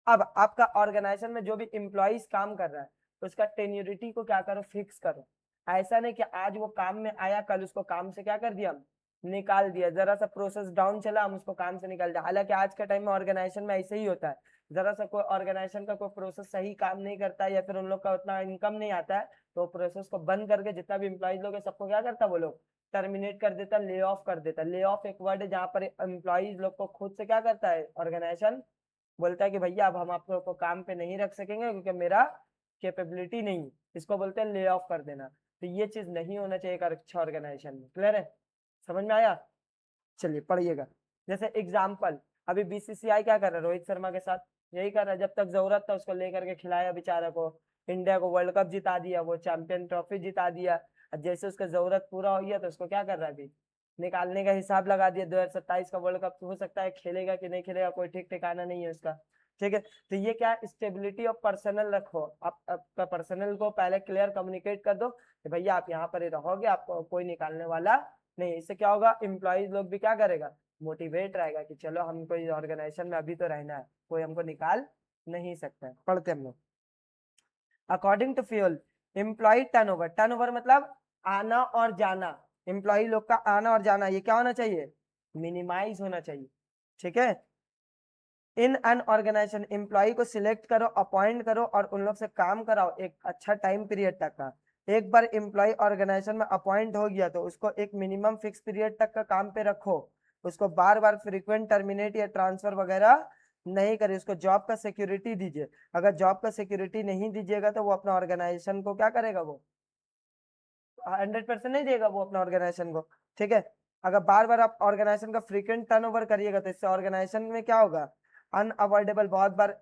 अब आपका ऑर्गेनाइजेशन में जो भी एम्प्लॉइज काम कर रहा है उसका टेन्योरिटी को क्या करो, फिक्स करो। ऐसा नहीं कि आज वो काम में आया कल उसको काम से क्या कर दिया, हम निकाल दिया, जरा सा प्रोसेस डाउन चला हम उसको काम से निकाल दिया। हालांकि आज के टाइम में ऑर्गेनाइजेशन में ऐसे ही होता है, जरा सा कोई ऑर्गेनाइजेशन का कोई प्रोसेस सही काम नहीं करता है या फिर उन लोग का उतना इनकम नहीं आता है, तो प्रोसेस को बंद करके जितना भी एम्प्लॉइज लोग है सबको क्या करता है, वो लोग टर्मिनेट कर देता, ले ऑफ कर देता। ले ऑफ एक वर्ड है जहाँ पर एम्प्लॉइज लोग को खुद से क्या करता है ऑर्गेनाइजेशन, बोलता है कि भैया अब हम आप लोग को काम पे नहीं रख सकेंगे क्योंकि मेरा कैपेबिलिटी नहीं, इसको बोलते हैं ले ऑफ कर देना। तो ये चीज नहीं होना चाहिए एक अच्छा ऑर्गेनाइजेशन में। क्लियर है, समझ में आया। चलिए पढ़िएगा, जैसे एग्जाम्पल, अभी बीसीसीआई क्या कर रहा है रोहित शर्मा के साथ, यही कर रहा है, जब तक जरूरत था उसको लेकर के खिलाया बेचारा को, इंडिया को वर्ल्ड कप जिता दिया, वो चैंपियन ट्रॉफी जिता दिया। और जैसे उसका जरूरत पूरा हो गया तो उसको क्या कर रहा है अभी, निकालने का हिसाब लगा दिया। 2027 का वर्ल्ड कप हो सकता है खेलेगा कि नहीं खेलेगा, कोई ठीक ठिकाना नहीं है उसका। ठीक है, तो ये क्या स्टेबिलिटी ऑफ पर्सनल रखो, आप आपका पर्सनल को पहले क्लियर कम्युनिकेट कर दो कि भैया आप यहाँ पर ही रहोगे, आपको कोई निकालने वाला नहीं। इससे क्या होगा, एम्प्लॉइज लोग भी क्या करेगा, मोटिवेट रहेगा कि चलो हमको इस ऑर्गेनाइजेशन में अभी तो रहना है, कोई हमको निकाल नहीं सकता है। पढ़ते हम लोग। According to Fayol employee turnover, turnover मतलब आना और जाना, एम्प्लॉय लोग का आना और जाना ये क्या होना चाहिए, मिनिमाइज होना चाहिए। ठीक है, इन एन ऑर्गेनाइजेशन एम्प्लॉय को सिलेक्ट करो, अपॉइंट करो और उन लोग से काम कराओ एक अच्छा टाइम पीरियड तक का। एक बार एम्प्लॉय ऑर्गेनाइजेशन में अपॉइंट हो गया तो उसको एक मिनिमम फिक्स पीरियड तक का काम पे रखो, उसको बार बार फ्रीक्वेंट टर्मिनेट या ट्रांसफर वगैरह नहीं करे, उसको जॉब का सिक्योरिटी दीजिए। अगर जॉब का सिक्योरिटी नहीं दीजिएगा तो वो अपना ऑर्गेनाइजेशन को क्या करेगा, वो 100% नहीं देगा वो अपना ऑर्गेनाइजेशन को। ठीक है, अगर बार बार आप ऑर्गेनाइजेशन का फ्रीक्वेंट टर्नओवर करिएगा तो इससे ऑर्गेनाइजेशन में क्या होगा, अनअवॉइडेबल बहुत बार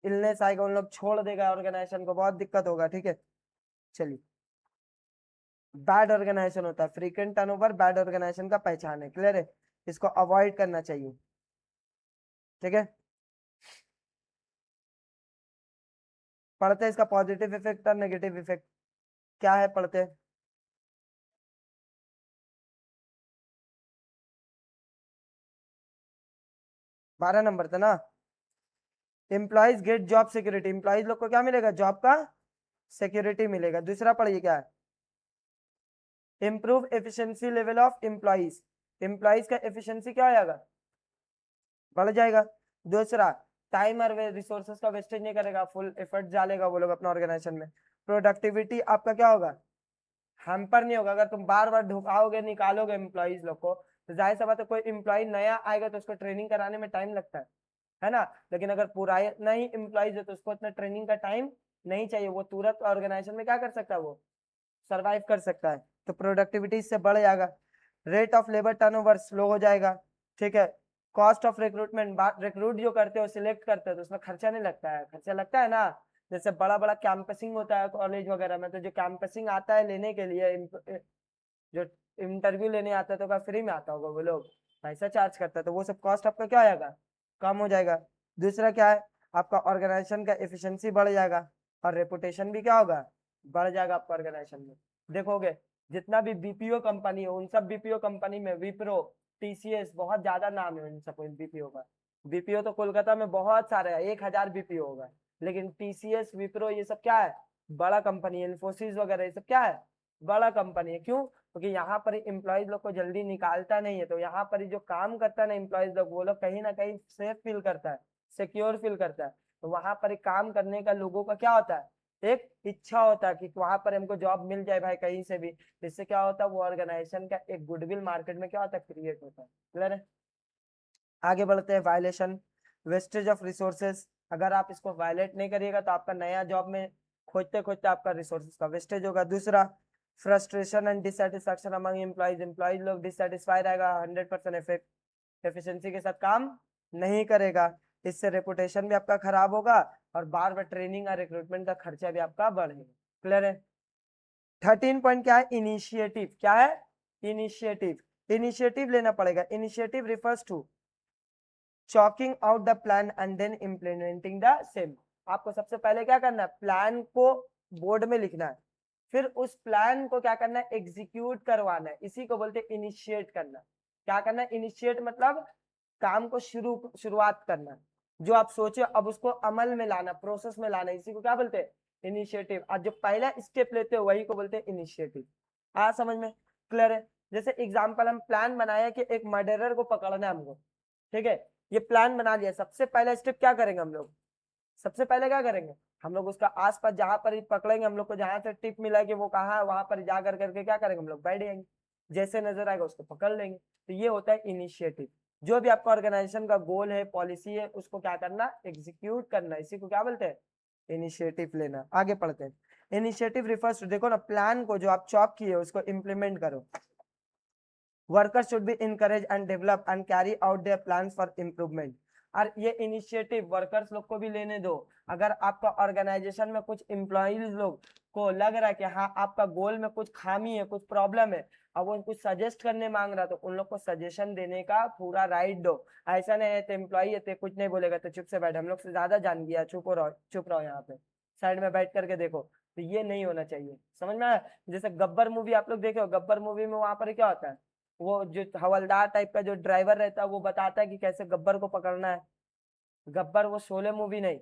इलनेस आएगा, उन लोग छोड़ देगा ऑर्गेनाइजेशन को, बहुत दिक्कत होगा। ठीक है, चलिए, बैड ऑर्गेनाइजेशन होता है फ्रीक्वेंट टर्नओवर, बैड ऑर्गेनाइजेशन का पहचान है। क्लियर है, इसको अवॉइड करना चाहिए। ठीक है, पढ़ते हैं इसका पॉजिटिव इफेक्ट और नेगेटिव इफेक्ट क्या है, पढ़ते हैं। 12 नंबर था ना, employees get job security, employees लोग को क्या मिलेगा, जॉब का सिक्योरिटी मिलेगा। दूसरा पढ़िए क्या है, improve efficiency level of employees, employees का एफिशिएंसी क्या हो जाएगा, बढ़ जाएगा। दूसरा, टाइम और रिसोर्सेज का वेस्टेज नहीं करेगा, फुल एफर्ट डालेगा वो लोग अपना ऑर्गेनाइजेशन में। प्रोडक्टिविटी आपका क्या होगा, हैम्पर नहीं होगा। अगर तुम बार बार ढुकाओगे निकालोगे एम्प्लॉइज लोग को तो जाहिर सा बात है, कोई एम्प्लॉय नया आएगा तो उसको ट्रेनिंग कराने में टाइम लगता है ना। लेकिन अगर पुराना ही एम्प्लॉइज है तो उसको इतना ट्रेनिंग का टाइम नहीं चाहिए, वो तुरंत ऑर्गेनाइजेशन में क्या कर सकता है, वो सरवाइव कर सकता है। तो प्रोडक्टिविटी इससे बढ़ जाएगा। Rate of labour turnover slow हो जाएगा। ठीक है, कॉस्ट ऑफ रिक्रूटमेंट, रिक्रूट जो करते हो सिलेक्ट करते हो तो उसमें खर्चा नहीं लगता है, खर्चा लगता है ना। जैसे बड़ा बड़ा कैंपसिंग होता है कॉलेज वगैरह में, तो जो कैंपसिंग आता है लेने के लिए, जो इंटरव्यू लेने आता है तो क्या फ्री में आता होगा, वो लोग पैसा चार्ज करता है, तो वो सब कॉस्ट आपका क्या आएगा, कम हो जाएगा। दूसरा क्या है, आपका ऑर्गेनाइजेशन का एफिशिएंसी बढ़ जाएगा और रेपुटेशन भी क्या होगा, बढ़ जाएगा आपका ऑर्गेनाइजेशन में। देखोगे जितना भी बीपीओ कंपनी है उन सब बीपीओ कंपनी में विप्रो, टीसीएस, बहुत ज्यादा नाम है उन सब बीपीओ का। बीपीओ तो कोलकाता में बहुत सारे हैं, 1000 बीपीओ होगा, लेकिन टीसीएस, विप्रो ये सब क्या है, बड़ा कंपनी है। इन्फोसिस वगैरह ये सब क्या है, बड़ा कंपनी है। क्यों, क्योंकि यहाँ पर एम्प्लॉयज लोग को जल्दी निकालता नहीं है, तो यहाँ पर जो काम करता है ना एम्प्लॉयज लोग, वो लोग कहीं ना कहीं सेफ फील करता है, सिक्योर फील करता है। तो वहां पर काम करने का लोगों का क्या होता है, एक इच्छा होता है कि वहां पर हमको जॉब मिल जाए भाई कहीं से भी। इससे क्या होता है, वो ऑर्गेनाइजेशन का एक गुडविल मार्केट में क्या होता है, क्रिएट होता है। क्लियर है, आगे बढ़ते हैं। वायलेशन, वेस्टेज ऑफ रिसोर्सेज, अगर आप इसको वायलेट नहीं करिएगा तो आपका नया जॉब में खोजते खोजते आपका रिसोर्सेज का वेस्टेज होगा। दूसरा, frustration and dissatisfaction among employees, employees लोग डिससेटिस्फाई रहेगा, 100% एफिशिएंसी के साथ काम नहीं करेगा। इससे रेपुटेशन भी आपका खराब होगा और बार बार ट्रेनिंग और रिक्रूटमेंट का खर्चा भी आपका बढ़ेगा। क्लियर है। 13 पॉइंट क्या है, इनिशिएटिव, क्या है, इनिशिएटिव, इनिशिएटिव लेना पड़ेगा। Initiative refers to chalking out the plan and then implementing the same. आपको सबसे पहले क्या करना है, प्लान को बोर्ड में लिखना है, फिर उस प्लान को क्या करना है, एग्जीक्यूट करवाना है। इसी को बोलते हैं इनिशिएट करना। क्या करना है, इनिशिएट मतलब काम को शुरुआत करना, जो आप सोचे अब उसको अमल में लाना, प्रोसेस में लाना, इसी को क्या बोलते हैं, इनिशिएटिव। आज जो पहला स्टेप लेते हो वही को बोलते हैं इनिशिएटिव। आ समझ में, क्लियर है। जैसे एग्जाम्पल, हम प्लान बनाया कि एक मर्डरर को पकड़ना है हमको, ठीक है, ये प्लान बना लिया। सबसे पहला स्टेप क्या करेंगे हम लोग, सबसे पहले क्या करेंगे हम लोग, उसका आसपास जहां पर पकड़ेंगे हम लोग को, जहां से टिप मिला कि वो कहाँ है, वहां पर जा करके क्या करेंगे हम लोग, बैठ जाएंगे, जैसे नजर आएगा उसको पकड़ लेंगे। तो ये होता है इनिशिएटिव। जो भी आपका ऑर्गेनाइजेशन का गोल है, पॉलिसी है, उसको क्या करना, एग्जीक्यूट करना, इसी को क्या बोलते हैं, इनिशिएटिव लेना। आगे पढ़ते हैं। इनिशिएटिव रिफर्स टू, देखो ना, प्लान को जो आप चॉक किए उसको इम्प्लीमेंट करो। Workers should be encouraged and develop and carry out their plans for improvement. और ये इनिशिएटिव वर्कर्स लोग को भी लेने दो। अगर आपका ऑर्गेनाइजेशन में कुछ एम्प्लॉइज लोग को लग रहा है कि हाँ आपका गोल में कुछ खामी है, कुछ प्रॉब्लम है, और वो कुछ सजेस्ट करने मांग रहा, तो उन लोग को सजेशन देने का पूरा राइट दो। ऐसा नहीं है तो एम्प्लॉई है कुछ नहीं बोलेगा तो चुप से बैठ, हम लोग से ज्यादा जान गया, चुप रहो यहाँ पे, साइड में बैठ करके देखो। तो ये नहीं होना चाहिए, समझ में आया? जैसे गब्बर मूवी आप लोग देखे हो, गब्बर मूवी में वहां पर क्या होता है, वो जो हवलदार टाइप का जो ड्राइवर रहता है वो बताता है कि कैसे गब्बर को पकड़ना है। गब्बर वो शोले मूवी नहीं,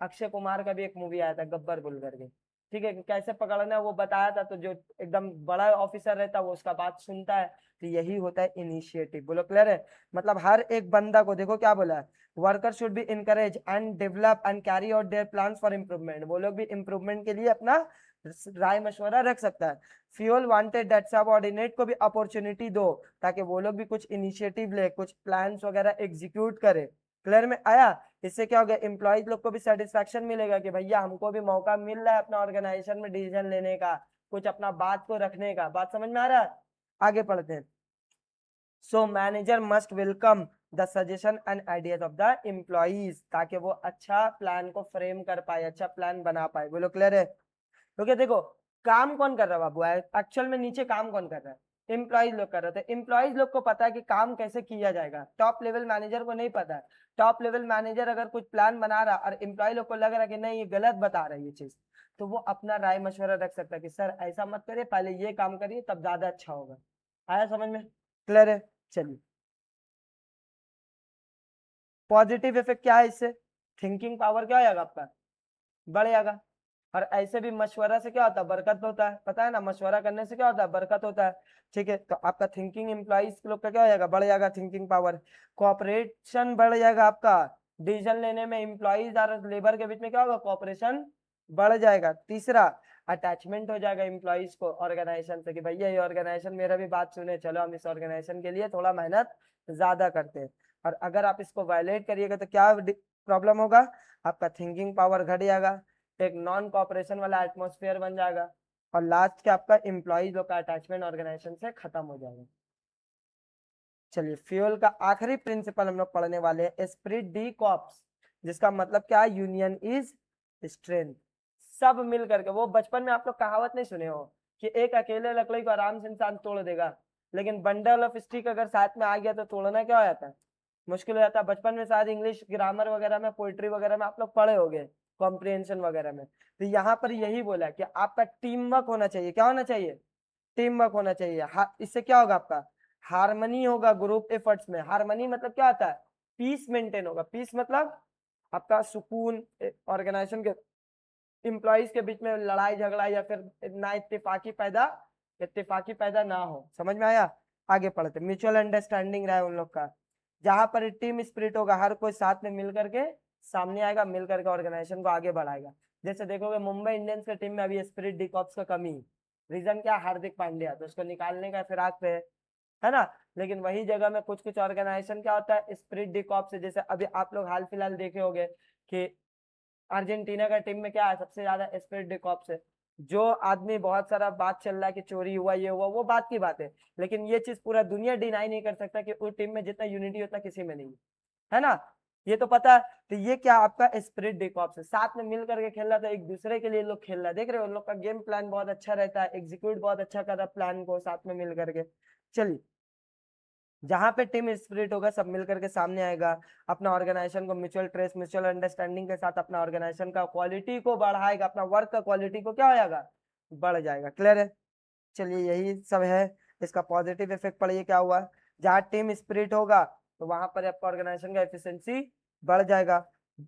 अक्षय कुमार का भी एक मूवी आया था गब्बर बोल करके, ठीक है, कि कैसे पकड़ना है वो बताया था। तो जो एकदम बड़ा ऑफिसर रहता है वो उसका बात सुनता है। तो यही होता है इनिशिएटिव। बोलो क्लियर है? मतलब हर एक बंदा को देखो क्या बोला है, worker should be encourage and develop and carry out their plans for improvement. वो लोग भी इम्प्रूवमेंट के लिए अपना राय मशवरा रख सकता है। फ्यूल वांटेड दैट सबऑर्डिनेट को भी अपॉर्चुनिटी दो, ताकि वो लोग भी कुछ इनिशिएटिव ले, कुछ प्लान्स वगैरह एग्जीक्यूट करे। क्लियर में आया? इससे क्या हो गया, एम्प्लॉयज लोग को भी सेटिस्फेक्शन मिलेगा कि भैया हमको भी मौका मिल रहा है अपना ऑर्गेनाइजेशन में डिसीजन लेने का, कुछ अपना बात को रखने का। बात समझ में आ रहा है? आगे पढ़ते हैं। So manager must welcome the suggestion and ideas of the employees, ताकि वो अच्छा प्लान को फ्रेम कर पाए, अच्छा प्लान बना पाए। बोलो क्लियर है? क्योंकि देखो काम कौन कर रहा है बाबू, एक्चुअल में नीचे काम कौन कर रहा है, एम्प्लॉइज लोग कर रहे थे। एम्प्लॉइज लोग को पता है कि काम कैसे किया जाएगा, टॉप लेवल मैनेजर को नहीं पता है। टॉप लेवल मैनेजर अगर कुछ प्लान बना रहा और एम्प्लॉय लोग को लग रहा है कि नहीं ये गलत बता रहा है ये चीज, तो वो अपना राय मशवरा रख सकता है कि सर ऐसा मत करिए, पहले ये काम करिए तब ज्यादा अच्छा होगा। आया समझ में? क्लियर है? चलिए, पॉजिटिव इफेक्ट क्या है इससे, थिंकिंग पावर क्या हो जाएगा आपका, बढ़ जाएगा। और ऐसे भी मशवरा से क्या होता है, बरकत होता है, पता है ना, मशवरा करने से क्या होता है, बरकत होता है। ठीक है, तो आपका थिंकिंग एम्प्लॉइज लोग का क्या हो जाएगा, बढ़ जाएगा थिंकिंग पावर। कोऑपरेशन बढ़ जाएगा आपका, डिसीजन लेने में एम्प्लॉइज और लेबर के बीच में क्या होगा, कोऑपरेशन बढ़ जाएगा। तीसरा, अटैचमेंट हो जाएगा एम्प्लॉइज को ऑर्गेनाइजेशन से कि भैया ये ऑर्गेनाइजेशन मेरा भी बात सुने, चलो हम इस ऑर्गेनाइजेशन के लिए थोड़ा मेहनत ज्यादा करते हैं। और अगर आप इसको वायलेट करिएगा तो क्या प्रॉब्लम होगा, आपका थिंकिंग पावर घट जाएगा, एक नॉन कॉपरेशन वाला एटमोस्फेयर बन जाएगा, और लास्ट के आपका एम्प्लॉइज लोग का अटैचमेंट ऑर्गेनाइजेशन से खत्म हो जाएगा। चलिए, फ्यूल का आखिरी प्रिंसिपल हम लोग पढ़ने वाले हैं, एस्पिरिट डी कॉर्प्स, जिसका मतलब क्या है, यूनियन इज स्ट्रेंथ। सब मिल करके, वो बचपन में आप लोग कहावत नहीं सुने हो कि एक अकेले लकड़ी को आराम से इंसान तोड़ देगा, लेकिन बंडल ऑफ स्टिक अगर साथ में आ गया तो तोड़ना क्या हो जाता है, मुश्किल हो जाता है। बचपन में शायद इंग्लिश ग्रामर वगैरह में, पोइट्री वगैरह में आप लोग पढ़े होंगे, कॉम्प्रिहेंशन वगैरह में। तो यहाँ पर यही बोला है कि आपका टीम वर्क होना चाहिए। क्या होना चाहिए, टीम वर्क होना चाहिए। इससे क्या होगा, आपका हारमनी होगा ग्रुप एफर्ट्स में। हारमनी मतलब क्या होता है, पीस मेंटेन होगा। पीस मतलब आपका सुकून, ऑर्गेनाइजेशन के एम्प्लॉइज के बीच में लड़ाई झगड़ा या फिर ना इत्तेफाकी पैदा ना हो। समझ में आया? आगे पढ़ते, म्यूचुअल अंडरस्टैंडिंग रहा है उन लोग का। जहां पर टीम स्पिरिट होगा, हर कोई साथ में मिल करके सामने आएगा, मिल करके ऑर्गेनाइजेशन को आगे बढ़ाएगा। जैसे देखोगे मुंबई इंडियंस के टीम में अभी स्पिरिट डी कॉर्प्स का कमी, रीजन क्या, हार्दिक पांड्या, तो उसको निकालने का फिराक पे है ना। लेकिन वही जगह में कुछ कुछ ऑर्गेनाइजेशन क्या होता है, स्पिरिट डी कॉर्प्स से, जैसे अभी आप लोग हाल फिलहाल देखे होंगे कि अर्जेंटीना का टीम में क्या है, सबसे ज्यादा स्पिरिट डी कॉर्प्स है। जो आदमी बहुत सारा बात चल रहा है कि चोरी हुआ, ये हुआ, वो बात की बात है, लेकिन ये चीज पूरा दुनिया डिनाई नहीं कर सकता कि उस टीम में जितना यूनिटी उतना किसी में नहीं है ना। ये तो पता है। तो ये क्या आपका स्पिरिट डी कॉर्प्स है, साथ में मिल करके खेल रहा था, एक दूसरे के लिए लोग खेल रहा है। देख रहे हो उन लोग का गेम प्लान बहुत अच्छा रहता है, एग्जीक्यूट बहुत अच्छा कर रहा है प्लान को साथ में मिल करके। चलिए, जहां पे टीम स्पिरिट होगा, सब मिलकर के सामने आएगा, अपना ऑर्गेनाइजेशन को म्यूचुअल ट्रस्ट, म्यूचुअल अंडरस्टैंडिंग के साथ अपना ऑर्गेनाइजेशन का क्वालिटी को बढ़ाएगा, अपना वर्क का क्वालिटी को क्या हो जाएगा, बढ़ जाएगा। क्लियर है? चलिए, यही सब है। इसका पॉजिटिव इफेक्ट पढ़िए क्या हुआ, जहाँ टीम स्पिरिट होगा तो वहां पर आपका ऑर्गेनाइजेशन का एफिशिएंसी बढ़ जाएगा,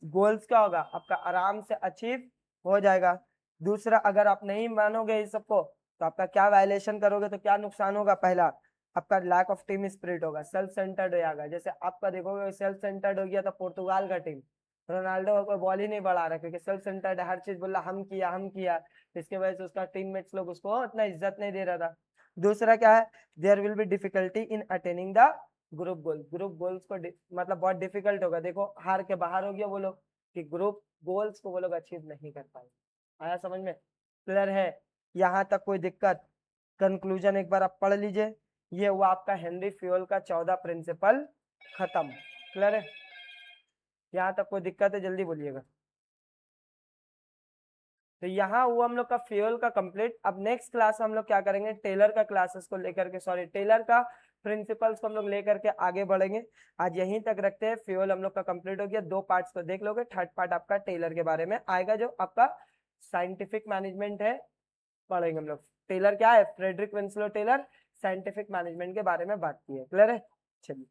गोल्स क्या होगा आपका आराम से अचीव हो जाएगा। दूसरा, अगर आप नहीं मानोगे इस सबको तो आपका क्या वायलेशन करोगे तो क्या नुकसान होगा, पहला आपका लैक ऑफ टीम स्पिरिट होगा, सेल्फ सेंटर्ड हो जाएगा। जैसे आपका देखोगे सेल्फ सेंटर्ड हो गया तो पोर्तुगाल का टीम, रोनाल्डो को बॉल ही नहीं बढ़ा रहा क्योंकि सेल्फ सेंटर्ड हर चीज बोला हम किया हम किया, इसके वजह से उसका टीममेट्स लोग उसको इतना इज्जत नहीं दे रहा था। दूसरा क्या है, there will be difficulty in attaining the group goal. Group goals को मतलब बहुत डिफिकल्ट होगा, देखो हार के बाहर हो गया वो लोग, कि ग्रुप गोल्स को वो लोग अचीव नहीं कर पाए। आया समझ में? क्लियर है? यहाँ तक कोई दिक्कत? कंक्लूजन एक बार आप पढ़ लीजिए। ये हुआ आपका हेनरी फ्यूल का 14 प्रिंसिपल खत्म। क्लियर है? यहाँ तक कोई दिक्कत है जल्दी बोलिएगा। तो यहाँ हुआ हम लोग का फ्यूल का कंप्लीट। अब नेक्स्ट क्लास हम लोग क्या करेंगे, टेलर का क्लासेस को लेकर के, सॉरी टेलर का प्रिंसिपल्स को हम लोग लेकर के आगे बढ़ेंगे। आज यहीं तक रखते हैं, फ्यूल हम लोग का कंप्लीट हो गया, 2 पार्ट्स को देख लोगे, थर्ड पार्ट आपका टेलर के बारे में आएगा, जो आपका साइंटिफिक मैनेजमेंट है, पढ़ेंगे हम लोग। टेलर क्या है, Frederick Winslow Taylor scientific management के बारे में बात की है, क्लियर है। चलिए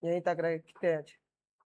यहीं तक रखते हैं।